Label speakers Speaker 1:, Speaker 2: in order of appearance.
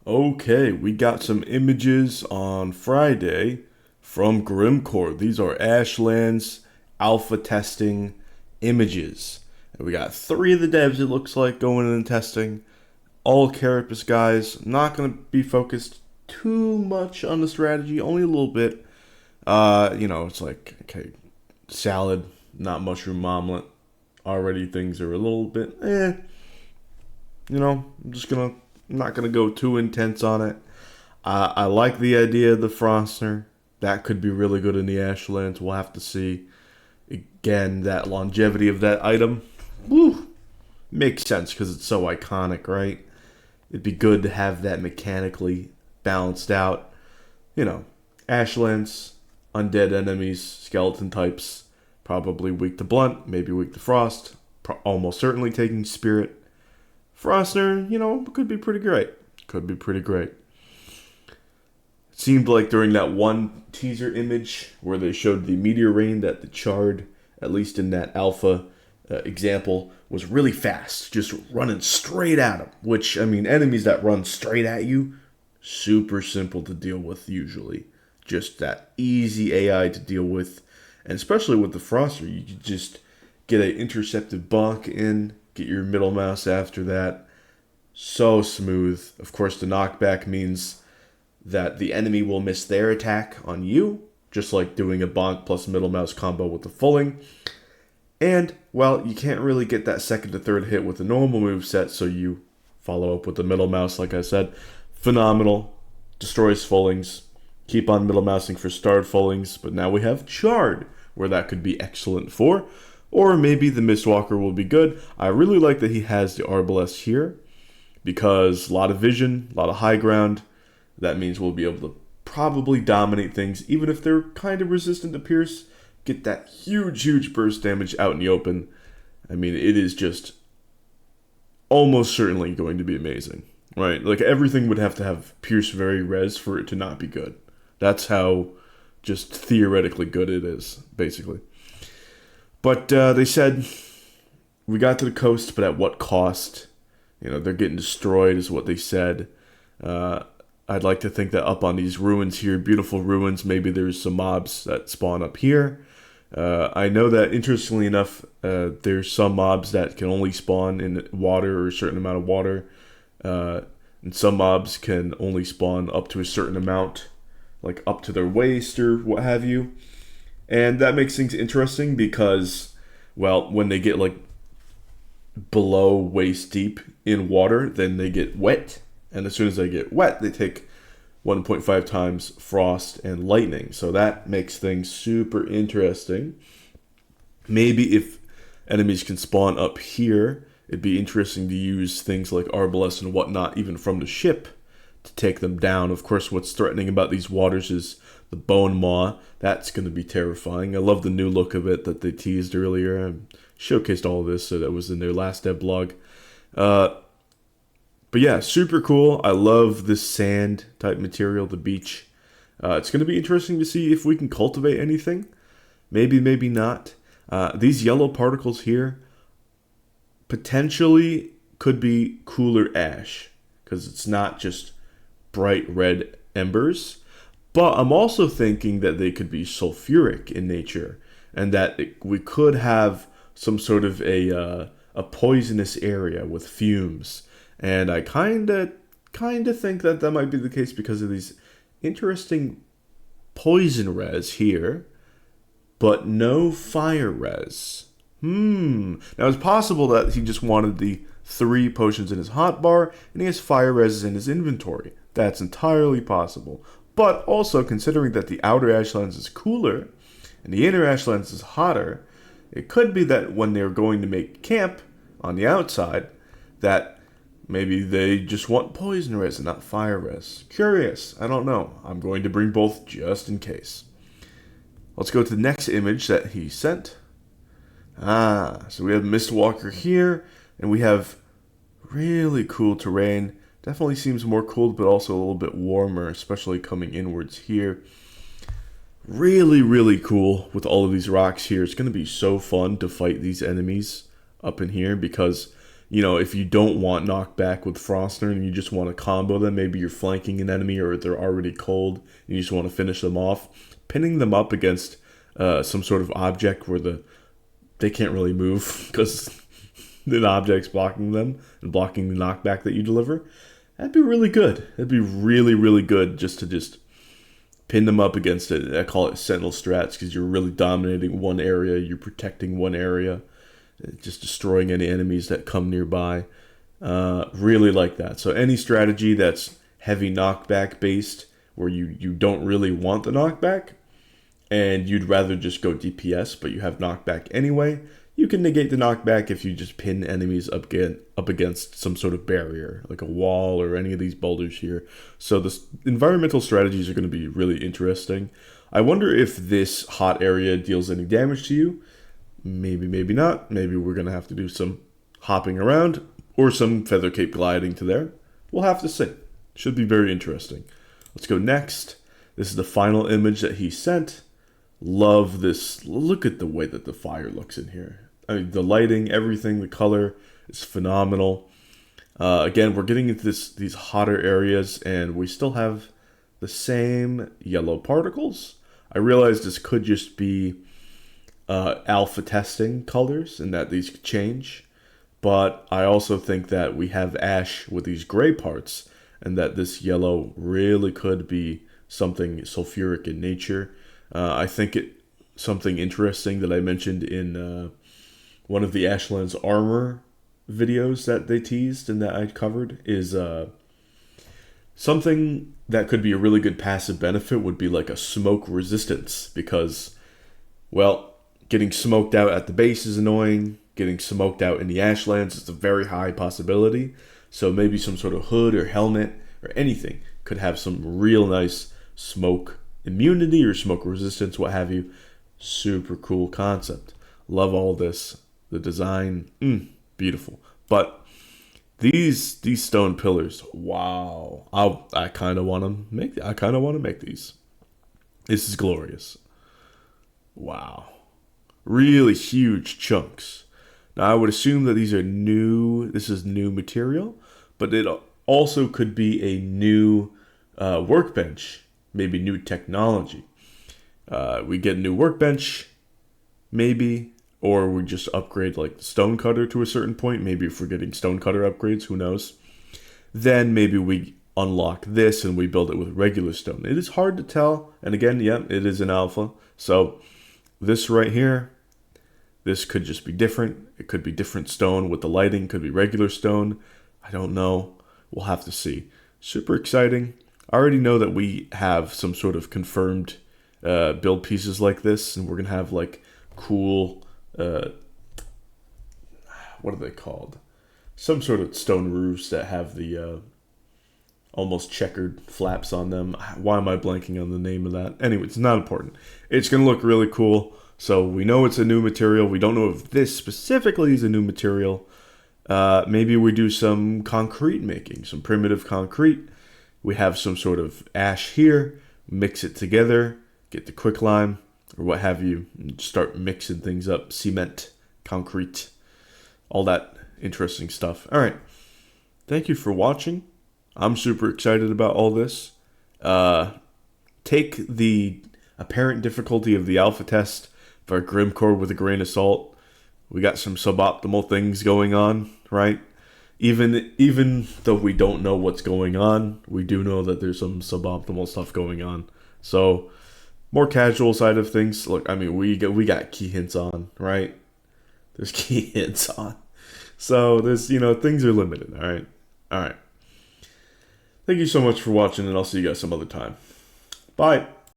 Speaker 1: Okay, we got some images on Friday from Grimcore. These are Ashlands alpha testing images. And we got three of the devs, it looks like, going in and testing. All carapace guys. Not going to be focused too much on the strategy, only a little bit. It's like, okay, salad, not mushroom omelet. Already things are a little bit, I'm not gonna go too intense on it. I like the idea of the Frostner. That could be really good in the Ashlands. We'll have to see. Again, that longevity of that item, woo, makes sense because it's so iconic, right? It'd be good to have that mechanically balanced out. You know, Ashlands, undead enemies, skeleton types, probably weak to blunt, maybe weak to frost, almost certainly taking spirit. Frostner, could be pretty great. Could be pretty great. It seemed like during that one teaser image where they showed the meteor rain that the Chard, at least in that alpha example, was really fast, just running straight at them. Which, I mean, enemies that run straight at you, super simple to deal with usually. Just that easy AI to deal with. And especially with the Froster, you could just get an intercepted bonk in, get your middle mouse after that. So smooth. Of course, the knockback means that the enemy will miss their attack on you, just like doing a bonk plus middle mouse combo with the fulling. And, well, you can't really get that second to third hit with the normal move set, so you follow up with the middle mouse, like I said. Phenomenal. Destroys fullings. Keep on middle mousing for starred fullings, but now we have Chard, where that could be excellent for. Or maybe the Mistwalker will be good. I really like that he has the arbalest here, because a lot of vision, a lot of high ground. That means we'll be able to probably dominate things, even if they're kind of resistant to pierce. Get that huge burst damage out in the open. I mean, it is just almost certainly going to be amazing, right? Like, everything would have to have pierce very res for it to not be good. That's how just theoretically good it is, basically. But they said we got to the coast, but at what cost? They're getting destroyed, is what they said. I'd like to think that up on these ruins here, beautiful ruins, maybe there's some mobs that spawn up here. I know that, interestingly enough, there's some mobs that can only spawn in water or a certain amount of water. And some mobs can only spawn up to a certain amount, like up to their waist or what have you. And that makes things interesting because, well, when they get like below waist deep in water, then they get wet. And as soon as they get wet, they take 1.5 times frost and lightning. So that makes things super interesting. Maybe if enemies can spawn up here, it'd be interesting to use things like arbalest and whatnot, even from the ship, to take them down. Of course, what's threatening about these waters is the bone maw. That's going to be terrifying. I love the new look of it that they teased earlier. I showcased all of this, so that was in their last dev blog. But yeah, super cool. I love this sand type material, the beach. It's going to be interesting to see if we can cultivate anything. Maybe not. These yellow particles here potentially could be cooler ash, because it's not just bright red embers. But I'm also thinking that they could be sulfuric in nature, and that we could have some sort of a poisonous area with fumes. And I kind of think that that might be the case because of these interesting poison res here, but no fire res. Now it's possible that he just wanted the 3 potions in his hotbar and he has fire res in his inventory. That's entirely possible. But also, considering that the outer Ashlands is cooler and the inner Ashlands is hotter, it could be that when they're going to make camp on the outside, that maybe they just want poison res and not fire res. Curious. I don't know. I'm going to bring both just in case. Let's go to the next image that he sent. So we have Mistwalker here, and we have really cool terrain. Definitely seems more cold, but also a little bit warmer, especially coming inwards here. Really cool with all of these rocks here. It's going to be so fun to fight these enemies up in here because you know, if you don't want knockback with Frostner and you just want to combo them, maybe you're flanking an enemy or they're already cold and you just want to finish them off, pinning them up against some sort of object where they can't really move because the object's blocking them and blocking the knockback that you deliver, that'd be really good. That'd be really, really good just to pin them up against it. I call it sentinel strats because you're really dominating one area, you're protecting one area, just destroying any enemies that come nearby. Really like that. So any strategy that's heavy knockback based, where you don't really want the knockback, and you'd rather just go DPS, but you have knockback anyway, you can negate the knockback if you just pin enemies up against some sort of barrier, like a wall or any of these boulders here. So the environmental strategies are going to be really interesting. I wonder if this hot area deals any damage to you. Maybe, maybe not. Maybe we're going to have to do some hopping around or some feather cape gliding to there. We'll have to see. Should be very interesting. Let's go next. This is the final image that he sent. Love this. Look at the way that the fire looks in here. I mean, the lighting, everything, the color is phenomenal. Again, we're getting into these hotter areas, and we still have the same yellow particles. I realize this could just be alpha testing colors, and that these could change. But I also think that we have ash with these gray parts, and that this yellow really could be something sulfuric in nature. I think something interesting that I mentioned in one of the Ashlands armor videos that they teased and that I covered is something that could be a really good passive benefit would be like a smoke resistance, because, well, getting smoked out at the base is annoying. Getting smoked out in the Ashlands is a very high possibility. So maybe some sort of hood or helmet or anything could have some real nice smoke immunity or smoke resistance, what have you. Super cool concept. Love all this. The design, beautiful. But these stone pillars, wow. I kind of want to make. I kind of want to make these. This is glorious. Wow, really huge chunks. Now I would assume that these are new. This is new material, but it also could be a new workbench, maybe new technology. We get a new workbench, maybe. Or we just upgrade like the stonecutter to a certain point. Maybe if we're getting stonecutter upgrades, who knows? Then maybe we unlock this and we build it with regular stone. It is hard to tell. And again, yeah, it is an alpha. So this right here, this could just be different. It could be different stone with the lighting. Could be regular stone. I don't know. We'll have to see. Super exciting. I already know that we have some sort of confirmed build pieces like this. And we're going to have like cool... what are they called? Some sort of stone roofs that have the almost checkered flaps on them. Why am I blanking on the name of that? Anyway, it's not important. It's going to look really cool. So we know it's a new material. We don't know if this specifically is a new material. Maybe we do some concrete making, some primitive concrete. We have some sort of ash here. Mix it together. Get the quicklime or what have you, and start mixing things up, cement, concrete, all that interesting stuff. All right, thank you for watching. I'm super excited about all this. Take the apparent difficulty of the alpha test of our Grimcore with a grain of salt. We got some suboptimal things going on, right? Even though we don't know what's going on, we do know that there's some suboptimal stuff going on. So, more casual side of things. Look, I mean, we got key hints on, right? There's key hints on. So there's, things are limited, all right? All right. Thank you so much for watching, and I'll see you guys some other time. Bye.